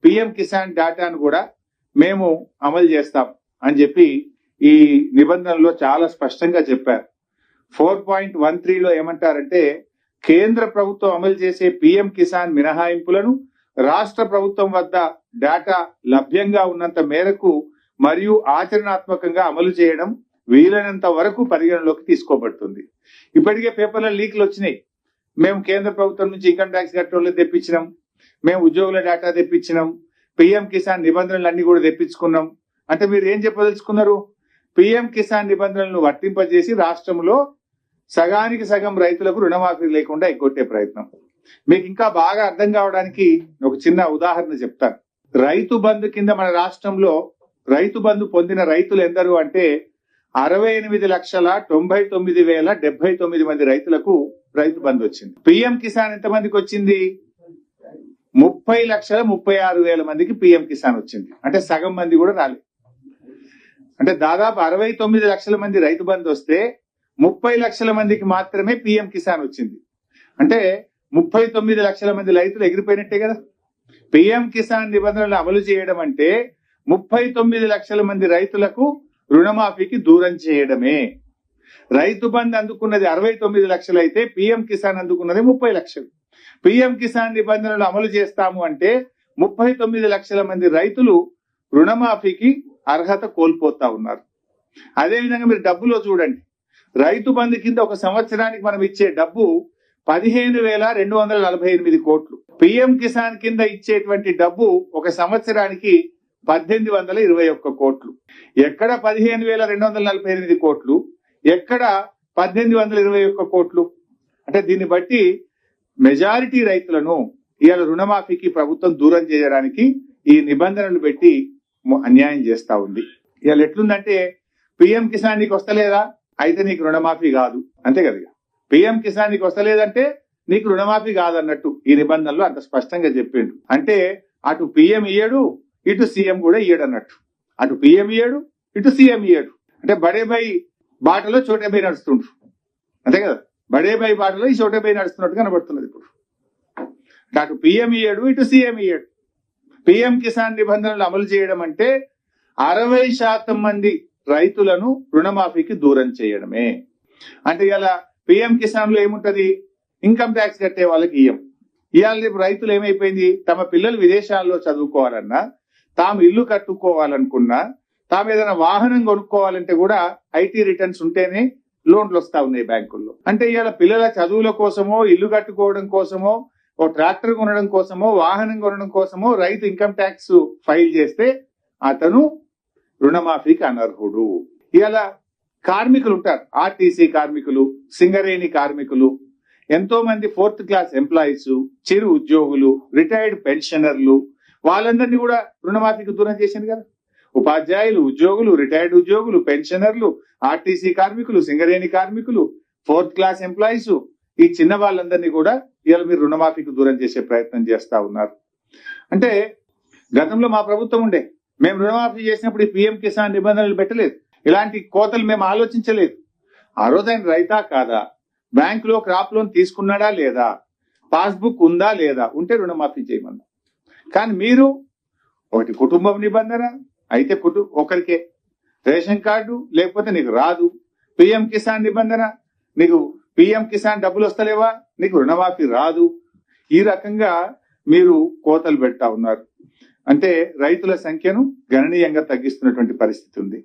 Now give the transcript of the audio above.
PM Kisan డేటాను కూడా మేము అమలు చేస్తాం అని చెప్పి ఈ నిబంధనలో చాలా స్పష్టంగా చెప్పారు. 4.13లో ఏమంటారంటే, కేంద్ర ప్రభుత్వం అమలు చేసే పిఎం కిసాన్ మినహాయింపులను రాష్ట్ర ప్రభుత్వం వద్ద డేటా లభ్యంగా ఉన్నంత మేరకు మరియు ఆచరణాత్మకంగా అమలు చేయడం వీలైనంత వరకు పరిగణలోకి తీసుకోబడుతుంది. ఇప్పటికే పేపర్ల లీక్లు వచ్చినాయి. మేము కేంద్ర ప్రభుత్వం నుంచి ఇన్కమ్ ట్యాక్స్ కట్టోళ్ళు తెప్పించినాం, మేము ఉద్యోగుల డేటా తెప్పించినాం, పిఎం కిసాన్ నిబంధనలన్నీ కూడా తెప్పించుకున్నాం. అంటే మీరు ఏం చెప్పదలుచుకున్నారు? పిఎం కిసాన్ నిబంధనలను వర్తింపజేసి రాష్ట్రంలో సగానికి సగం రైతులకు రుణమాఫీ లేకుండా ఎగ్గొట్టే ప్రయత్నం. మీకు ఇంకా బాగా అర్థం కావడానికి ఒక చిన్న ఉదాహరణ చెప్తాను. రైతు బంధు కింద మన రాష్ట్రంలో రైతు బంధు పొందిన రైతులు ఎందరు అంటే 68,99,079 మంది రైతులకు రైతు బంధు వచ్చింది. పిఎం కిసాన్ ఎంత మందికి వచ్చింది? 30,36,000 మందికి పిఎం కిసాన్ వచ్చింది. అంటే సగం మంది కూడా రాలేదు. అంటే దాదాపు 69 లక్షల మంది రైతు బంధు వస్తే 30 లక్షల మందికి మాత్రమే పిఎం కిసాన్ వచ్చింది. అంటే 39 లక్షల మంది రైతులు ఎగిరిపోయినట్టే కదా. పిఎం కిసాన్ నిబంధనలు అమలు చేయడం అంటే 39 లక్షల మంది రైతులకు రుణమాఫీకి దూరం చేయడమే. రైతు బంధు అందుకున్నది 69 లక్షలు అయితే పిఎం కిసాన్ అందుకున్నది 30 లక్షలు. పిఎం కిసాన్ నిబంధనలు అమలు చేస్తాము అంటే 39 లక్షల మంది రైతులు రుణమాఫీకి అర్హత కోల్పోతా ఉన్నారు. అదేవిధంగా మీరు డబ్బులో చూడండి, రైతు బంధు కింద ఒక సంవత్సరానికి మనం ఇచ్చే డబ్బు 15,248 కోట్లు. పిఎం కిసాన్ కింద ఇచ్చేటువంటి డబ్బు ఒక సంవత్సరానికి 1,821 కోట్లు. ఎక్కడ 15,248 కోట్లు, ఎక్కడ 1,821 కోట్లు? అంటే దీన్ని బట్టి మెజారిటీ రైతులను ఇవాళ రుణమాఫీకి ప్రభుత్వం దూరం చేయడానికి ఈ నిబంధనలు పెట్టి అన్యాయం చేస్తా ఉంది. ఇవాళ ఎట్లుందంటే, పిఎం కిసాన్ నీకు వస్తలేదా అయితే నీకు రుణమాఫీ కాదు, అంతే కదా. పిఎం కిసాన్ నీకు వస్తలేదంటే నీకు రుణమాఫీ కాదన్నట్టు ఈ నిబంధనలు అంత స్పష్టంగా చెప్పిండు. అంటే అటు పిఎం ఇయ్యడు, ఇటు సీఎం కూడా ఇయ్యడు అన్నట్టు. అటు పిఎం ఇయ్యడు, ఇటు సీఎం ఇయ్యడు. అంటే బడేబాయి బాటలో చోటేబాయి నడుస్తుండ్రు, అంతే కదా. బడేబాయి బాటలో ఈ చోటేబాయి నడుస్తున్నట్టు కనబడుతున్నది ఇప్పుడు. అటు పిఎం ఇయ్యడు, ఇటు సీఎం ఇయ్యడు. పిఎం కిసాన్ నిబంధనలు అమలు చేయడం అంటే 60% మంది రైతులను రుణమాఫీకి దూరం చేయడమే. అంటే ఇలా పిఎం కిసాన్ లో ఏముంటది? ఇన్కమ్ ట్యాక్స్ కట్టే వాళ్ళకి ఇవాళ రైతులు ఏమైపోయింది, తమ పిల్లలు విదేశాల్లో చదువుకోవాలన్నా, తాము ఇల్లు కట్టుకోవాలనుకున్నా, తాము ఏదైనా వాహనం కొనుక్కోవాలంటే కూడా ఐటీ రిటర్న్స్ ఉంటేనే లోన్లు వస్తా ఉన్నాయి బ్యాంకుల్లో. అంటే ఇవాళ పిల్లల చదువుల కోసమో, ఇల్లు కట్టుకోవడం కోసమో, ఓ ట్రాక్టర్ కొనడం కోసమో, వాహనం కొనడం కోసమో రైతు ఇన్కమ్ ట్యాక్స్ ఫైల్ చేస్తే అతను రుణమాఫీకి అనర్హుడు. ఇవాళ కార్మికులు ఉంటారు, ఆర్టీసీ కార్మికులు, సింగరేణి కార్మికులు, ఎంతో మంది 4th క్లాస్ ఎంప్లాయీస్, చిరు ఉద్యోగులు, రిటైర్డ్ పెన్షనర్లు, వాళ్ళందరినీ కూడా రుణమాఫీకి దూరం చేసింది కదా. ఉపాధ్యాయులు, ఉద్యోగులు, రిటైర్డ్ ఉద్యోగులు, పెన్షనర్లు, ఆర్టీసీ కార్మికులు, సింగరేణి కార్మికులు, 4th క్లాస్ ఎంప్లాయీస్, ఈ చిన్న వాళ్ళందరినీ కూడా ఇవాళ మీరు రుణమాఫీకి దూరం చేసే ప్రయత్నం చేస్తా ఉన్నారు. అంటే గతంలో మా ప్రభుత్వం ఉండే, మేము రుణమాఫీ చేసినప్పుడు ఈ పిఎం కిసాన్ నిబంధనలు పెట్టలేదు, ఇలాంటి కోతలు మేము ఆలోచించలేదు. ఆ రోజు ఆయన రైతా కాదా, బ్యాంకులో క్రాప్ లోన్ తీసుకున్నాడా లేదా, పాస్బుక్ ఉందా లేదా, ఉంటే రుణమాఫీ చేయమన్నా. కానీ మీరు ఒకటి కుటుంబం నిబంధన అయితే ఒకరికే రేషన్ కార్డు లేకపోతే నీకు రాదు, పిఎం కిసాన్ నిబంధన నీకు పిఎం కిసాన్ డబ్బులు వస్తలేవా, నీకు రుణమాఫీ రాదు. ఈ రకంగా మీరు కోతలు పెడతా ఉన్నారు. అంటే రైతుల సంఖ్యను గణనీయంగా తగ్గిస్తున్నటువంటి పరిస్థితి ఉంది.